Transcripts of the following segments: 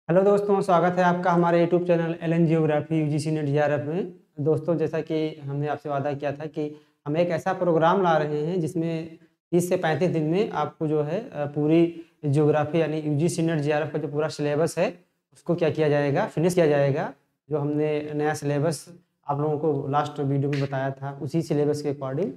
Hello दोस्तों, स्वागत है आपका हमारे YouTube channel L geography UGC net GRF में। दोस्तों, जैसा कि हमने आपसे वादा किया था कि हम एक ऐसा प्रोग्राम ला रहे हैं जिसमें 30 से 35 दिन में आपको जो है पूरी जियोग्राफी यानी यूजीसी नेट जीआरएफ का जो पूरा सिलेबस है उसको क्या किया जाएगा, फिनिश किया जाएगा। जो हमने नया सिलेबस आप लोगों को लास्ट वीडियो में बताया था उसी सिलेबस के अकॉर्डिंग,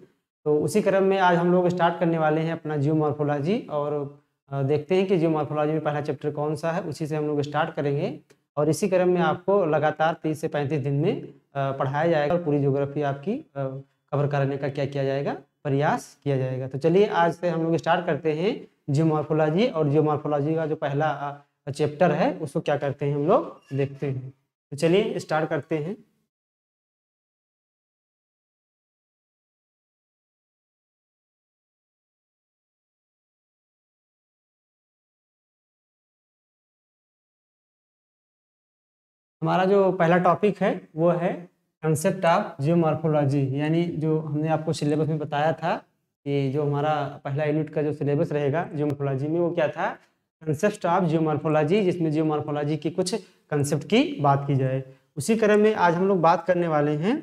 तो उसी क्रम में आज हम लोग स्टार्ट करने वाले हैं अपना जियोमॉर्फोलॉजी। और देखते हैं कि जियोमॉर्फोलॉजी में पहला चैप्टर कौन सा है, उसी से हम लोग स्टार्ट करेंगे। और इसी क्रम में आपको लगातार 30 से 35 दिन में पढ़ाया जाएगा और पूरी ज्योग्राफी आपकी कवर करने का क्या किया जाएगा, प्रयास किया जाएगा। तो चलिए आज से हम लोग स्टार्ट करते हैं जियोमॉर्फोलॉजी। और जियोमॉर्फोलॉजी का जो पहला चैप्टर है उसको क्या करते हैं हम लोग देखते हैं। तो चलिए स्टार्ट करते हैं। हमारा जो पहला टॉपिक है वो है कंसेप्ट ऑफ जियोमॉर्फोलॉजी, यानी जो हमने आपको सिलेबस में बताया था कि जो हमारा पहला यूनिट का जो सिलेबस रहेगा जियोमॉर्फोलॉजी में वो क्या था, कंसेप्ट ऑफ जियोमॉर्फोलॉजी, जिसमें जियोमॉर्फोलॉजी की कुछ कंसेप्ट की बात की जाए। उसी क्रम में आज हम लोग बात करने वाले हैं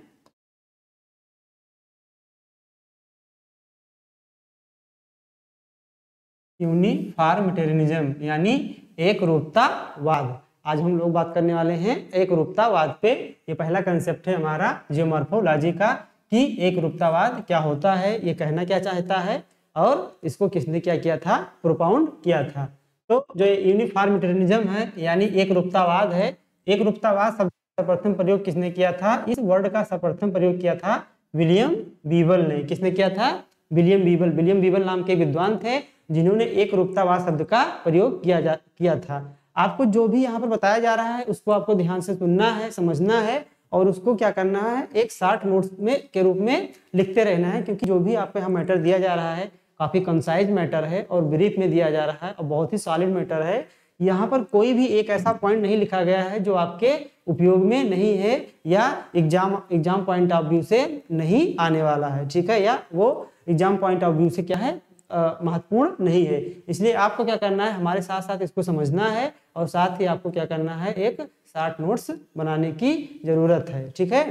यूनिफॉर्मिटेरियनिज्म यानी एक रूपतावाद। आज हम लोग बात करने वाले हैं एक रूपतावाद पे। ये पहला कंसेप्ट है हमारा जियोमॉर्फोलॉजी का कि एक रूपतावाद क्या होता है, ये कहना क्या चाहता है और इसको किसने क्या किया था, प्रोपाउंड किया था। तो जो यूनिफॉर्मिटेरियनिज्म है यानी एक रूपतावाद है, एक रूपतावाद सर्वप्रथम प्रयोग किसने किया था, इस वर्ड का सर्वप्रथम प्रयोग किया था विलियम बीबल ने। किसने किया था, विलियम बीबल। विलियम बीबल नाम के विद्वान थे जिन्होंने एक रूपतावाद शब्द का प्रयोग किया था। आपको जो भी यहाँ पर बताया जा रहा है उसको आपको ध्यान से सुनना है, समझना है और उसको क्या करना है, एक शॉर्ट नोट्स में के रूप में लिखते रहना है, क्योंकि जो भी आपको यहाँ मैटर दिया जा रहा है काफी कंसाइज मैटर है और ब्रीफ में दिया जा रहा है और बहुत ही सॉलिड मैटर है। यहाँ पर कोई भी एक ऐसा पॉइंट नहीं लिखा गया है जो आपके उपयोग में नहीं है या एग्जाम पॉइंट ऑफ व्यू से नहीं आने वाला है, ठीक है, या वो एग्जाम पॉइंट ऑफ व्यू से क्या है, महत्वपूर्ण नहीं है। इसलिए आपको क्या करना है, हमारे साथ साथ इसको समझना है और साथ ही आपको क्या करना है, एक शॉर्ट नोट्स बनाने की जरूरत है, ठीक है।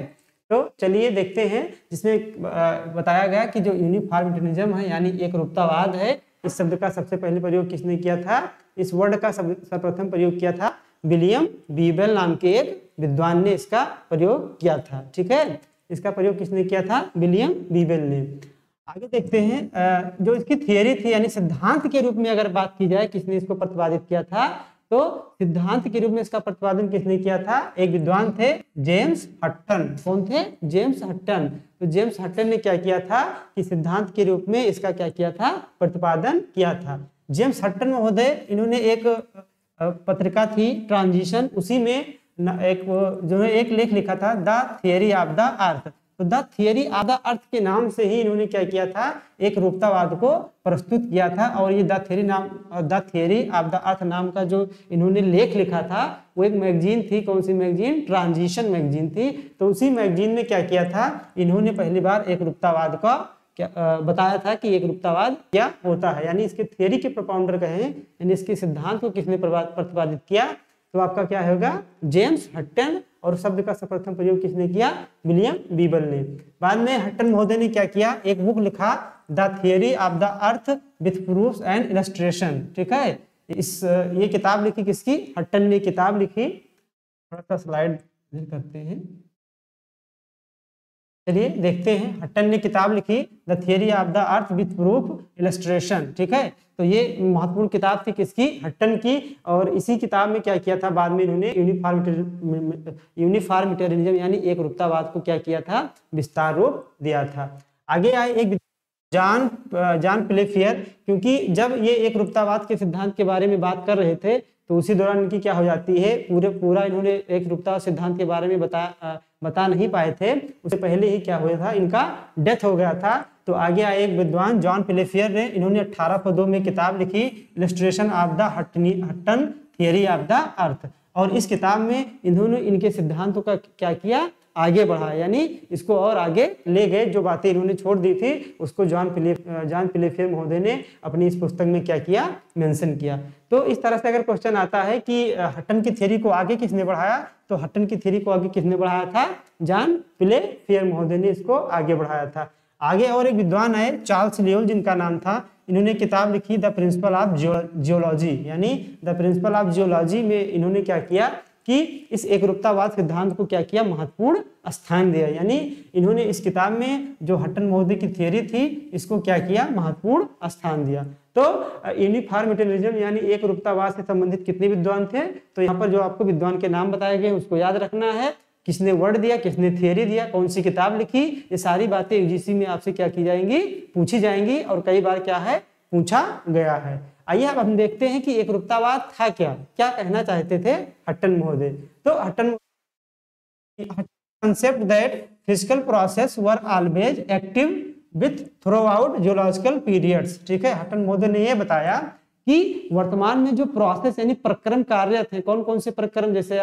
तो चलिए देखते हैं, जिसमें बताया गया कि जो यूनिफॉर्मिटेरियनिज्म है यानी एक रूपतावाद है, इस शब्द का सबसे पहले प्रयोग किसने किया था, इस वर्ड का सर्वप्रथम प्रयोग किया था विलियम बीबल नाम के एक विद्वान ने इसका प्रयोग किया था, ठीक है। इसका प्रयोग किसने किया था, विलियम बीबल ने। आगे देखते हैं जो इसकी थियरी थी यानी सिद्धांत के रूप में अगर बात की जाए किसने इसको प्रतिपादित किया था, तो सिद्धांत के रूप में इसका प्रतिपादन किसने किया था, एक विद्वान थे जेम्स हटन। कौन थे, जेम्स हटन। तो जेम्स हटन ने क्या किया था कि सिद्धांत के रूप में इसका क्या किया था, प्रतिपादन किया था। जेम्स हटन महोदय, इन्होंने एक पत्रिका थी ट्रांजिशन, उसी में एक जो है एक लेख लिखा था the theory of the earth. तो the theory of the earth के नाम से ही इन्होंने क्या किया था, एक रूपतावाद को प्रस्तुत किया था। और ये द थियरी ऑफ द अर्थ नाम का जो इन्होंने लेख लिखा था वो एक मैगजीन थी। कौन सी मैगजीन, ट्रांजिशन मैगजीन थी। तो उसी मैगजीन में क्या किया था, इन्होंने पहली बार एक रूपतावाद का बताया था कि एक रूपतावाद क्या होता है, यानी इसके थियरी के प्रोपाउंडर कहें, यानी इसके सिद्धांत को किसने प्रतिपादित किया, तो आपका क्या होगा, जेम्स हटन। और शब्द का सर्वप्रथम प्रयोग किसने किया, विलियम बीबल ने। बाद में हटन महोदय ने क्या किया, एक बुक लिखा the theory of the earth with proofs and illustration, ठीक है। ये किताब लिखी किसकी, हटन ने किताब लिखी। थोड़ा सा स्लाइड करते हैं, चलिए देखते हैं। हटन ने किताब लिखी the theory of the earth with proof illustration, ठीक है। तो ये महत्वपूर्ण किताब थी किसकी, हटन की। और इसी किताब में क्या किया था, बाद में इन्होंने यूनिफॉर्मिटेरियनिज्म यानी एक रूपतावाद को क्या किया था, विस्तार रूप दिया था। आगे आए एक जॉन प्लेफियर, क्योंकि जब ये एक रूपतावाद के सिद्धांत के बारे में बात कर रहे थे तो उसी दौरान इनकी क्या हो जाती है, पूरा इन्होंने एक रूपतावाद सिद्धांत के बारे में बता नहीं पाए थे, उससे पहले ही क्या हुआ था, इनका डेथ हो गया था। तो आगे आए एक विद्वान जॉन प्लेफियर ने, इन्होंने 1802 में किताब लिखी illustration of the Hutton theory of the earth. और इस किताब में इन्होंने इनके सिद्धांतों का क्या किया, आगे बढ़ाया, यानी इसको और आगे ले गए। जो बातें इन्होंने छोड़ दी थी उसको जॉन प्लेफेयर महोदय ने अपनी इस पुस्तक में क्या किया, मेंशन किया। तो इस तरह से अगर क्वेश्चन आता है कि हटन की थ्योरी को आगे किसने बढ़ाया, तो हटन की थ्योरी को आगे किसने बढ़ाया था, जॉन प्लेफेयर महोदय ने इसको आगे बढ़ाया था। आगे और एक विद्वान आए चार्ल्स लियोल, जिनका नाम था, इन्होंने किताब लिखी द प्रिंसिपल ऑफ जियोलॉजी, यानी द प्रिंसिपल ऑफ जियोलॉजी में इन्होंने क्या किया कि इस एकरूपतावाद सिद्धांत को क्या किया, महत्वपूर्ण स्थान दिया। यानी इन्होंने इस किताब में जो हटन महोदय की थ्योरी थी इसको क्या किया, महत्वपूर्ण स्थान दिया। तो यूनिफॉर्मिटरिज्म यानी एकरूपतावाद से संबंधित कितने विद्वान थे, तो यहाँ पर जो आपको विद्वान के नाम बताए गए उसको याद रखना है, किसने वर्ड दिया, किसने थियरी दिया, कौन सी किताब लिखी, ये सारी बातें यूजीसी में आपसे क्या की जाएंगी, पूछी जाएंगी और कई बार क्या है, पूछा गया है। आइए अब हम देखते हैं कि एकरूपतावाद था क्या, क्या कहना चाहते थे हटन महोदय। तो हटन concept that physical process were always active with throughout geological periods। ठीक है, हटन महोदय ने यह बताया कि वर्तमान में जो प्रोसेस यानी प्रक्रम कार्य थे, कौन कौन से प्रक्रम, जैसे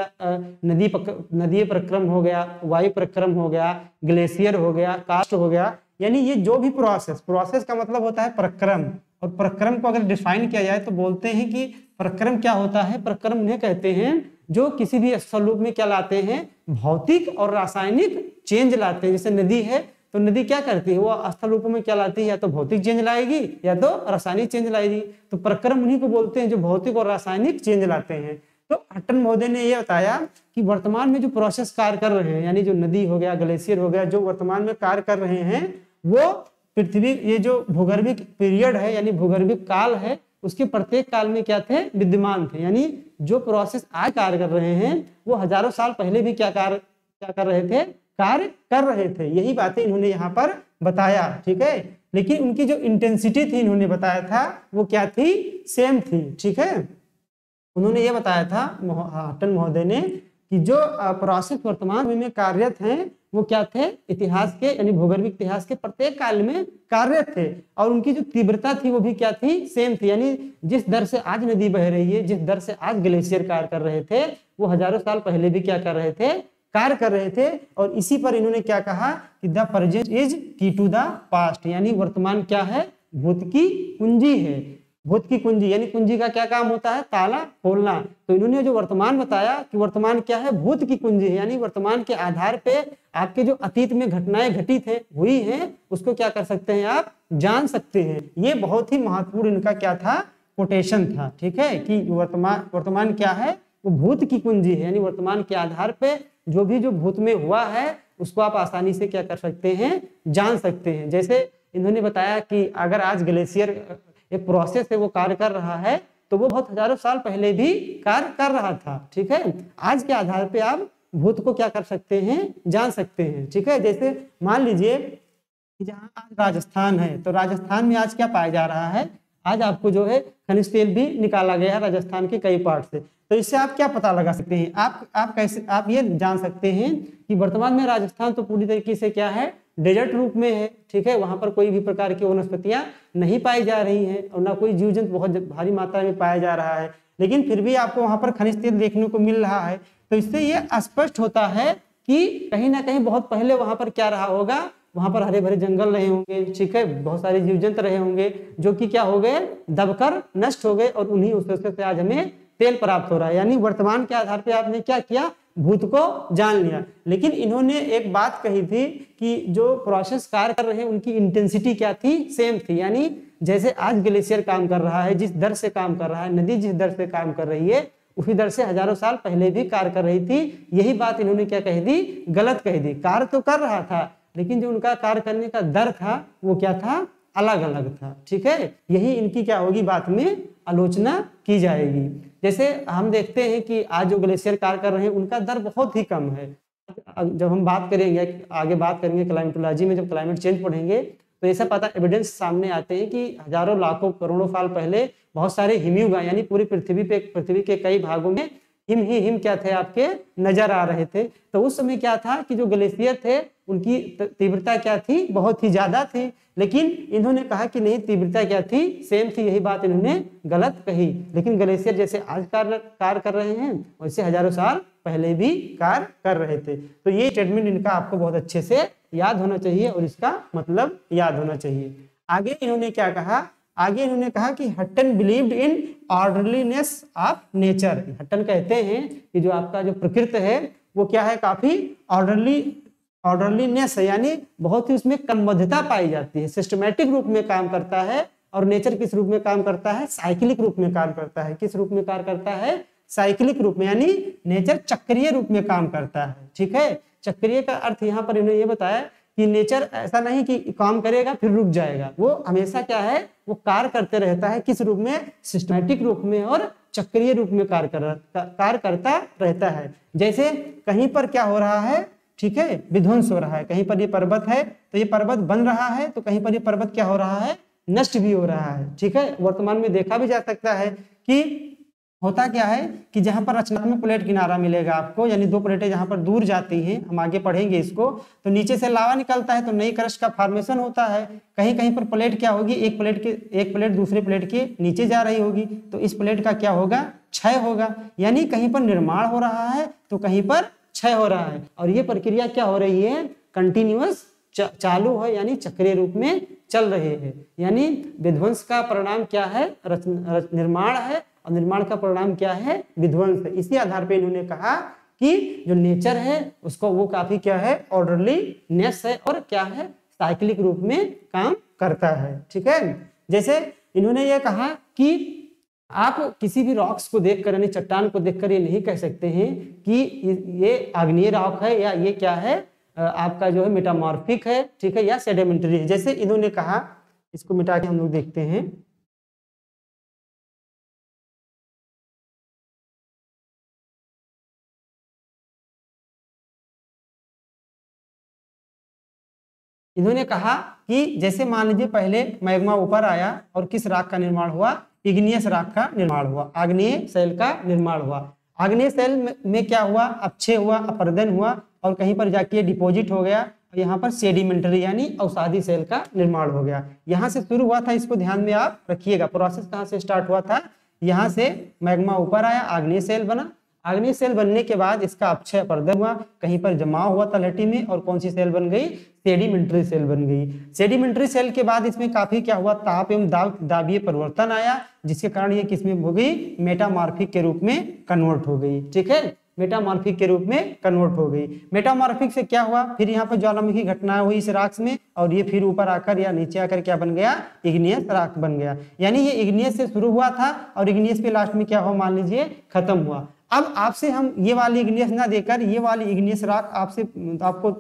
नदीय प्रक्रम हो गया, वायु प्रक्रम हो गया, ग्लेशियर हो गया, कास्ट हो गया, यानी ये जो भी प्रोसेस का मतलब होता है प्रक्रम। और प्रक्रम को अगर डिफाइन किया जाए तो बोलते हैं कि प्रक्रम क्या होता है, प्रक्रम उन्हें कहते हैं जो किसी भी स्थल रूप में क्या लाते हैं, भौतिक और रासायनिक चेंज लाते हैं। जैसे नदी है तो नदी क्या करती है, वो स्थल रूप में क्या लाती है, या तो भौतिक चेंज लाएगी या तो रासायनिक चेंज लाएगी। तो प्रक्रम उन्हीं को बोलते हैं जो भौतिक और रासायनिक चेंज लाते हैं। तो हटन महोदय ने यह बताया कि वर्तमान में जो प्रोसेस कार्य कर रहे हैं, यानी जो नदी हो गया, ग्लेशियर हो गया, जो वर्तमान में कार्य कर रहे हैं, वो पृथ्वी, ये जो भूगर्भिक पीरियड है यानी भूगर्भिक काल है, उसके प्रत्येक काल में क्या थे, विद्यमान थे। यानी जो प्रोसेस आज कार्य कर रहे हैं वो हजारों साल पहले भी क्या कर रहे थे, कार्य कर रहे थे। यही बातें इन्होंने यहाँ पर बताया। ठीक है, लेकिन उनकी जो इंटेंसिटी थी इन्होंने बताया था वो क्या थी, सेम थी। ठीक है, उन्होंने ये बताया था हटन महोदय ने कि जो प्रोसेस वर्तमान में कार्यरत हैं वो क्या थे, इतिहास के यानी भूगर्भिक इतिहास के प्रत्येक काल में कार्यरत थे। और उनकी जो तीव्रता थी वो भी क्या थी, सेम थी। यानी जिस दर से आज नदी बह रही है, जिस दर से आज ग्लेशियर कार्य कर रहे थे, वो हजारों साल पहले भी क्या कर रहे थे, कार्य कर रहे थे। और इसी पर इन्होंने क्या कहा कि द प्रेजेंट इज की टू द पास्ट, यानी वर्तमान क्या है, भूत की कुंजी है। भूत की कुंजी यानी कुंजी का क्या काम होता है, ताला खोलना। तो इन्होंने जो वर्तमान बताया कि वर्तमान क्या है, भूत की कुंजी है। यानी वर्तमान के आधार पे आपके जो अतीत में घटनाएं घटित है, हुई हैं, उसको क्या कर सकते हैं, आप जान सकते हैं। ये बहुत ही महत्वपूर्ण इनका क्या था, कोटेशन था। ठीक है, कि वर्तमान क्या है, वो भूत की कुंजी है। यानी वर्तमान के आधार पे जो भूत में हुआ है उसको आप आसानी से क्या कर सकते हैं, जान सकते हैं। जैसे इन्होंने बताया कि अगर आज ग्लेशियर एक प्रोसेस है वो कार्य कर रहा है, तो वो बहुत हजारों साल पहले भी कार्य कर रहा था। ठीक है, आज के आधार पे आप भूत को क्या कर सकते हैं, जान सकते हैं। ठीक है, जैसे मान लीजिए जहाँ आज राजस्थान है, तो राजस्थान में आज क्या पाया जा रहा है, आज आपको जो है खनिज तेल भी निकाला गया है राजस्थान के कई पार्ट से। तो इससे आप क्या पता लगा सकते हैं, आप कैसे आप ये जान सकते हैं कि वर्तमान में राजस्थान तो पूरी तरीके से क्या है, डेजर्ट रूप में है। ठीक है, वहां पर कोई भी प्रकार की वनस्पतियां नहीं पाई जा रही हैं और ना कोई जीव जंतु बहुत भारी मात्रा में पाया जा रहा है, लेकिन फिर भी आपको वहां पर खनिज तेल देखने को मिल रहा है। तो इससे ये स्पष्ट होता है कि कहीं ना कहीं बहुत पहले वहां पर क्या रहा होगा, वहां पर हरे भरे जंगल रहे होंगे। ठीक है, बहुत सारे जीव जंतु रहे होंगे जो कि क्या हो गए, दबकर नष्ट हो गए, और उन्हीं उससे से आज हमें तेल प्राप्त हो रहा है। यानी वर्तमान के आधार पे आपने क्या किया, भूत को जान लिया। लेकिन इन्होंने एक बात कही थी कि जो प्रोसेस कार्य कर रहे हैं उनकी इंटेंसिटी क्या थी, सेम थी। यानी जैसे आज ग्लेशियर काम कर रहा है, जिस दर से काम कर रहा है, नदी जिस दर से काम कर रही है, उसी दर से हजारों साल पहले भी कार्य कर रही थी। यही बात इन्होंने क्या कह दी, गलत कह दी। कार्य तो कर रहा था, लेकिन जो उनका कार्य करने का दर था वो क्या था, अलग अलग था। ठीक है, यही इनकी क्या होगी, बात में आलोचना की जाएगी। जैसे हम देखते हैं कि आज जो ग्लेशियर कार्य कर रहे हैं उनका दर बहुत ही कम है। जब हम बात करेंगे, आगे बात करेंगे क्लाइमेटोलॉजी में, जब क्लाइमेट चेंज पढ़ेंगे तो ऐसा पता एविडेंस सामने आते हैं कि हजारों लाखों करोड़ों साल पहले बहुत सारे हिमयुग यानी पूरी पृथ्वी के कई भागों में हिम क्या थे, आपके नजर आ रहे थे। तो उस समय क्या था कि जो ग्लेशियर थे उनकी तीव्रता क्या थी, बहुत ही ज्यादा थी। लेकिन इन्होंने कहा कि नहीं, तीव्रता क्या थी, सेम थी। यही बात इन्होंने गलत कही। लेकिन ग्लेशियर जैसे आज कार्य कर रहे हैं वैसे हजारों साल पहले भी कार्य कर रहे थे। तो ये स्टेटमेंट इनका आपको बहुत अच्छे से याद होना चाहिए और इसका मतलब याद होना चाहिए। आगे इन्होंने क्या कहा, आगे इन्होंने कहा कि Hutton believed in orderliness of nature. Hutton कहते हैं कि जो आपका जो प्रकृति है वो क्या है, काफी ऑर्डरलीनेस है, यानी बहुत ही उसमें क्रमबद्धता पाई जाती है, सिस्टमेटिक रूप में काम करता है। और नेचर किस रूप में काम करता है, साइक्लिक रूप में काम करता है। किस रूप में कार्य करता है, साइक्लिक रूप में, यानी नेचर चक्रीय रूप में काम करता है। ठीक है, चक्रीय का अर्थ यहाँ पर इन्होंने ये बताया कि नेचर ऐसा नहीं कि काम करेगा फिर रुक जाएगा, वो हमेशा क्या है, वो कार्य करते रहता है। किस रूप में, सिस्टमेटिक रूप में और चक्रीय रूप में कार्य करता रहता है। जैसे कहीं पर क्या हो रहा है, ठीक है, विध्वंस हो रहा है। कहीं पर ये पर्वत है तो ये पर्वत बन रहा है, तो कहीं पर ये पर्वत क्या हो रहा है, नष्ट भी हो रहा है। ठीक है, वर्तमान में देखा भी जा सकता है कि होता क्या है कि जहां पर रचनात्मक प्लेट किनारा मिलेगा आपको, यानी दो प्लेटें जहां पर दूर जाती हैं, हम आगे पढ़ेंगे इसको, तो नीचे से लावा निकलता है तो नई क्रस्ट का फॉर्मेशन होता है। कहीं कहीं पर प्लेट क्या होगी, एक प्लेट दूसरे प्लेट के नीचे जा रही होगी, तो इस प्लेट का क्या होगा, क्षय होगा। यानी कहीं पर निर्माण हो रहा है तो कहीं पर क्षय हो रहा है, और ये प्रक्रिया क्या हो रही है, कंटिन्यूअस चालू है, यानी चक्रीय रूप में चल रहे हैं। यानी विध्वंस का परिणाम क्या है, निर्माण है, और निर्माण का परिणाम क्या है, विध्वंस है। इसी आधार पे इन्होंने कहा कि जो नेचर है उसको वो काफी क्या है, ऑर्डरलीनेस है और क्या है, साइक्लिक रूप में काम करता है। ठीक है, जैसे इन्होंने ये कहा कि आप किसी भी रॉक्स को देखकर, यानी चट्टान को देखकर ये नहीं कह सकते हैं कि ये आग्नेय रॉक है या ये क्या है, आपका जो है मेटामॉर्फिक है, ठीक है, या सेडिमेंट्री है। जैसे इन्होंने कहा, इसको मिटा के हम लोग देखते हैं। इन्होंने कहा कि जैसे मान लीजिए पहले मैग्मा ऊपर आया और किस राख का निर्माण हुआ, इग्नियस राख का निर्माण हुआ, आग्नेय सेल का निर्माण हुआ। आग्नेय सेल में क्या हुआ, अपक्षय हुआ, अपर्दन हुआ, और कहीं पर जाके डिपॉजिट हो गया, और यहाँ पर सेडिमेंटरी यानी अवसादी सेल का निर्माण हो गया। यहाँ से शुरू हुआ था, इसको ध्यान में आप रखिएगा, प्रोसेस कहाँ से स्टार्ट हुआ था, यहाँ से मैग्मा ऊपर आया, आग्नेय सेल बना, आग्नेय सेल बनने के बाद इसका अपक्षय अपर्दन हुआ, कहीं पर जमाव हुआ तलहटी में, और कौन सी सेल बन गई, सेडिमेंट्री सेल बन गई। सेडिमेंट्री सेल के बाद इसमें काफी क्या हुआ, ताप एवं दाबीय परिवर्तन आया, जिसके कारण ये किसमें हो गई, मेटामॉर्फिक के रूप में कन्वर्ट हो गई। ठीक है, मेटामॉर्फिक के रूप में कन्वर्ट हो गई। मेटामॉर्फिक से क्या हुआ, फिर यहाँ पर ज्वालामुखी घटना हुई इस राख में, और ये फिर ऊपर आकर या नीचे आकर क्या बन गया, इग्नियस राख बन गया। यानी ये इग्नियस से शुरू हुआ था और इग्नियस पे लास्ट में क्या हुआ, मान लीजिए खत्म हुआ। अब आपसे हम ये वाली इग्नियस ना देकर ये वाली इग्नियस राख आपको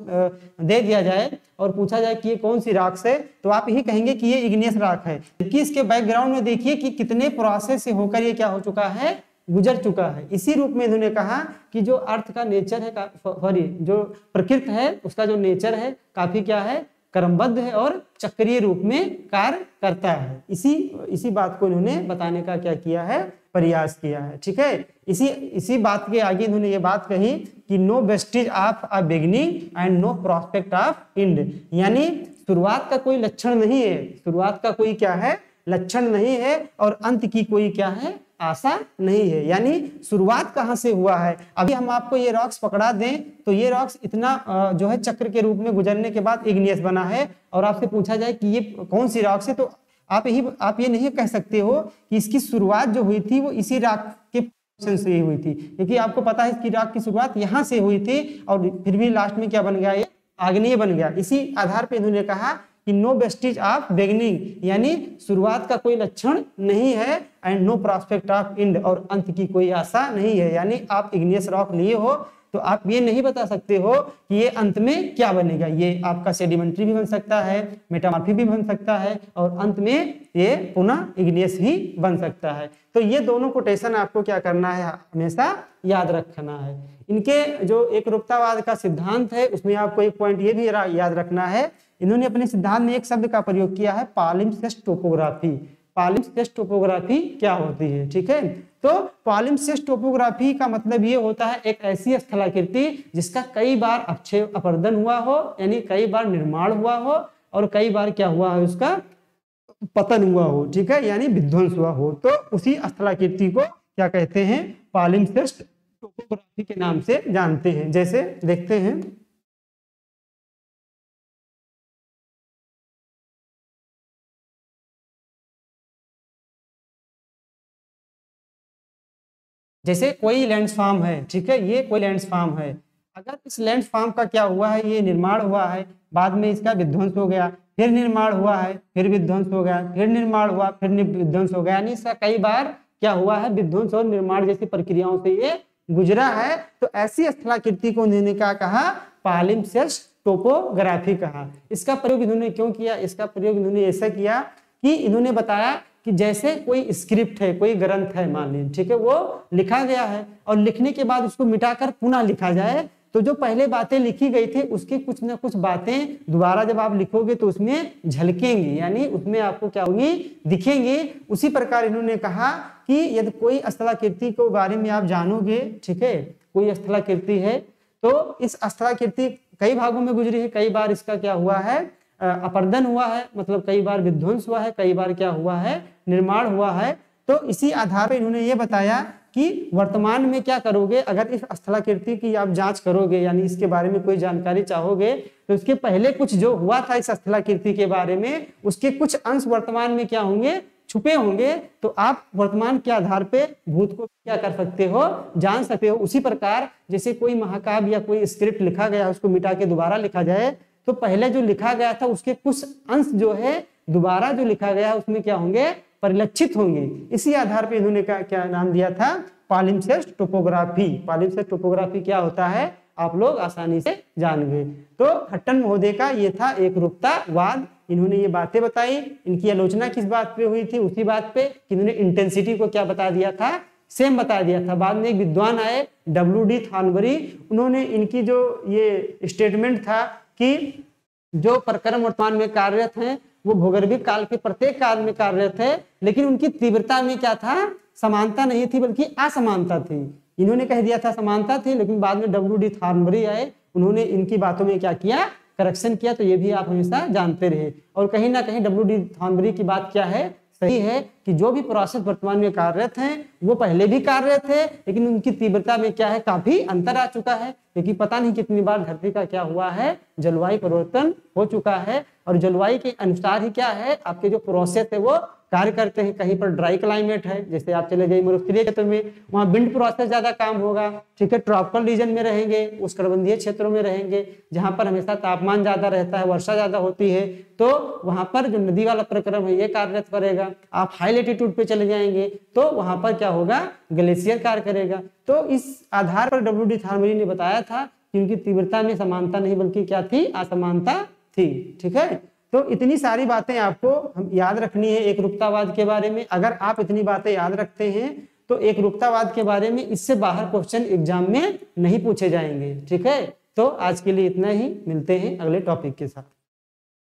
दे दिया जाए और पूछा जाए कि ये कौन सी राख है, तो आप यही कहेंगे कि ये इग्नियस राख है। जबकि इसके बैकग्राउंड में देखिए कि कितने प्रोसेस से होकर ये क्या हो चुका है, गुजर चुका है। इसी रूप में इन्होंने कहा कि जो अर्थ का नेचर है, सॉरी जो प्रकृति है उसका जो नेचर है काफी क्या है, क्रमबद्ध है और चक्रीय रूप में कार्य करता है। इसी बात को इन्होंने बताने का क्या किया है, प्रयास किया है। ठीक है, इसी बात के आगे इन्होंने ये बात कही कि no vestiges of a beginning and no prospect of end, यानी शुरुआत का कोई लक्षण नहीं है, शुरुआत का कोई क्या है, लक्षण नहीं है, और अंत की कोई क्या है, आशा नहीं है। यानी शुरुआत कहां से हुआ है, अभी हम आपको ये रॉक्स पकड़ा दें तो ये रॉक्स इतना जो है चक्र के रूप में गुजरने के बाद इग्नियस बना है, और आपसे पूछा जाए कि ये कौन सी रॉक्स है, तो आप ये नहीं कह सकते हो कि इसकी शुरुआत जो हुई थी वो इसी राख के से ही हुई थी, क्योंकि आपको पता है इसकी राख की शुरुआत यहाँ से हुई थी और फिर भी लास्ट में क्या बन गया, ये आग्नेय बन गया। इसी आधार पे इन्होंने कहा कि नो वेस्टिज ऑफ बिगिनिंग, यानी शुरुआत का कोई लक्षण नहीं है, and no prospect of end, और अंत की कोई आशा नहीं है। यानी आप इग्नियस रॉक लिए हो तो आप ये नहीं बता सकते हो कि ये अंत में क्या बनेगा, ये आपका सेडिमेंट्री भी बन सकता है, मेटामॉर्फिक भी बन सकता है, और अंत में ये पुनः इग्नियस ही बन सकता है। तो ये दोनों कोटेशन आपको क्या करना है, हमेशा याद रखना है। इनके जो एक रूपतावाद का सिद्धांत है उसमें आपको एक पॉइंट ये भी याद रखना है, इन्होंने अपने सिद्धांत में एक शब्द का प्रयोग किया है, पॉलिम्पसेस्ट टोपोग्राफी। पॉलिम्पसेस्ट टोपोग्राफी क्या होती है, ठीक है, तो पॉलिम्पसेस्ट टोपोग्राफी का मतलब ये होता है एक ऐसी स्थलाकृति जिसका कई बार अपक्षय अपर्दन हुआ हो, यानी कई बार निर्माण हुआ हो, और कई बार क्या हुआ है, उसका पतन हुआ हो, ठीक है, यानी विध्वंस हुआ हो, तो उसी स्थलाकृति को क्या कहते हैं, पॉलिम्पसेस्ट टोपोग्राफी के नाम से जानते हैं। जैसे देखते हैं, जैसे कोई लैंडफॉर्म है, ठीक है, ये कोई लैंडफॉर्म है। अगर इस लैंडफॉर्म का क्या हुआ है, ये निर्माण हुआ है, बाद में इसका विध्वंस हो गया, फिर निर्माण हुआ है, फिर विध्वंस हो गया, फिर निर्माण हुआ, फिर विध्वंस हो गया, यानी इसका कई बार क्या हुआ है, विध्वंस और निर्माण जैसी प्रक्रियाओं से ये गुजरा है। तो ऐसी स्थलाकृति को उन्होंने क्या कहा, पालिम्सेस्ट टोपोग्राफी कहा। इसका प्रयोग इन्होंने क्यों किया, इसका प्रयोग इन्होंने ऐसा किया कि इन्होंने बताया कि जैसे कोई स्क्रिप्ट है, कोई ग्रंथ है मान लीजिए, ठीक है, वो लिखा गया है और लिखने के बाद उसको मिटाकर पुनः लिखा जाए, तो जो पहले बातें लिखी गई थी उसकी कुछ ना कुछ बातें दोबारा जब आप लिखोगे तो उसमें झलकेंगी, यानी उसमें आपको क्या होंगी, दिखेंगे। उसी प्रकार इन्होंने कहा कि यदि कोई स्थलाकृति के बारे में आप जानोगे, ठीक है, कोई स्थलाकृति है तो इस स्थलाकृति कई भागों में गुजरी है, कई बार इसका क्या हुआ है, अपर्दन हुआ है, मतलब कई बार विध्वंस हुआ है, कई बार क्या हुआ है, निर्माण हुआ है। तो इसी आधार पर इन्होंने ये बताया कि वर्तमान में क्या करोगे, अगर इस स्थलाकृति की आप जांच करोगे, यानी इसके बारे में कोई जानकारी चाहोगे, तो इसके पहले कुछ जो हुआ था इस स्थलाकृति के बारे में, उसके कुछ अंश वर्तमान में क्या होंगे, छुपे होंगे। तो आप वर्तमान के आधार पे भूत को क्या कर सकते हो, जान सकते हो। उसी प्रकार जैसे कोई महाकाव्य या कोई स्क्रिप्ट लिखा गया, उसको मिटा के दोबारा लिखा जाए, तो पहले जो लिखा गया था उसके कुछ अंश जो है दोबारा जो लिखा गया है उसमें क्या होंगे, परिलक्षित होंगे। इसी आधार पर इन्होंने क्या नाम दिया था, पालिम्सेस्ट टोपोग्राफी। पालिम्सेस्ट टोपोग्राफी क्या होता है आप लोग आसानी से जान गए। तो हट्टन महोदय का ये था एक रूपतावाद। इन्होंने ये बातें बताई, इनकी आलोचना किस बात पे हुई थी, उसी बात पे कि इन्होंने इंटेंसिटी को क्या बता दिया था, सेम बता दिया था। बाद में एक विद्वान आए WD थॉर्नबरी, उन्होंने इनकी जो ये स्टेटमेंट था कि जो प्रक्रम वर्तमान में कार्यरत हैं वो भूगर्भिक काल के प्रत्येक काल में कार्यरत है, लेकिन उनकी तीव्रता में क्या था, समानता नहीं थी बल्कि असमानता थी। इन्होंने कह दिया था समानता थी, लेकिन बाद में WD थॉर्नबरी आए, उन्होंने इनकी बातों में क्या किया, करेक्शन किया। तो ये भी आप हमेशा जानते रहे। और कहीं ना कहीं WD थॉर्नबरी की बात क्या है, सही है कि जो भी प्रोसेस वर्तमान में कार्यरत हैं वो पहले भी कार्यरत थे, लेकिन उनकी तीव्रता में क्या है, काफी अंतर आ चुका है, क्योंकि पता नहीं कितनी बार धरती का क्या हुआ है, जलवायु परिवर्तन हो चुका है। और जलवायु के अनुसार ही क्या है, आपके जो प्रोसेस है वो कार्य करते हैं। कहीं पर ड्राई क्लाइमेट है, जैसे आप चले जाइए मरुस्थलीय क्षेत्र में, वहाँ विंड प्रोसेस ज्यादा काम होगा, ठीक है। ट्रॉपिकल रीजन में रहेंगे, उष्णकटिबंधीय क्षेत्रों में रहेंगे, जहाँ पर हमेशा तापमान ज्यादा रहता है, वर्षा ज्यादा होती है, तो वहां पर जो नदी वाला प्रक्रम है ये कार्यरत करेगा। आप हाई लेटीट्यूड पे चले जाएंगे तो वहां पर क्या होगा, ग्लेशियर कार्य करेगा। तो इस आधार पर WD थॉर्नबरी ने बताया था कि उनकी तीव्रता में समानता नहीं बल्कि क्या थी, असमानता थी, ठीक है। तो इतनी सारी बातें आपको हम याद रखनी है एक रूपतावाद के बारे में। अगर आप इतनी बातें याद रखते हैं तो एक रूपतावाद के बारे में इससे बाहर क्वेश्चन एग्जाम में नहीं पूछे जाएंगे, ठीक है। तो आज के लिए इतना ही, मिलते हैं अगले टॉपिक के साथ।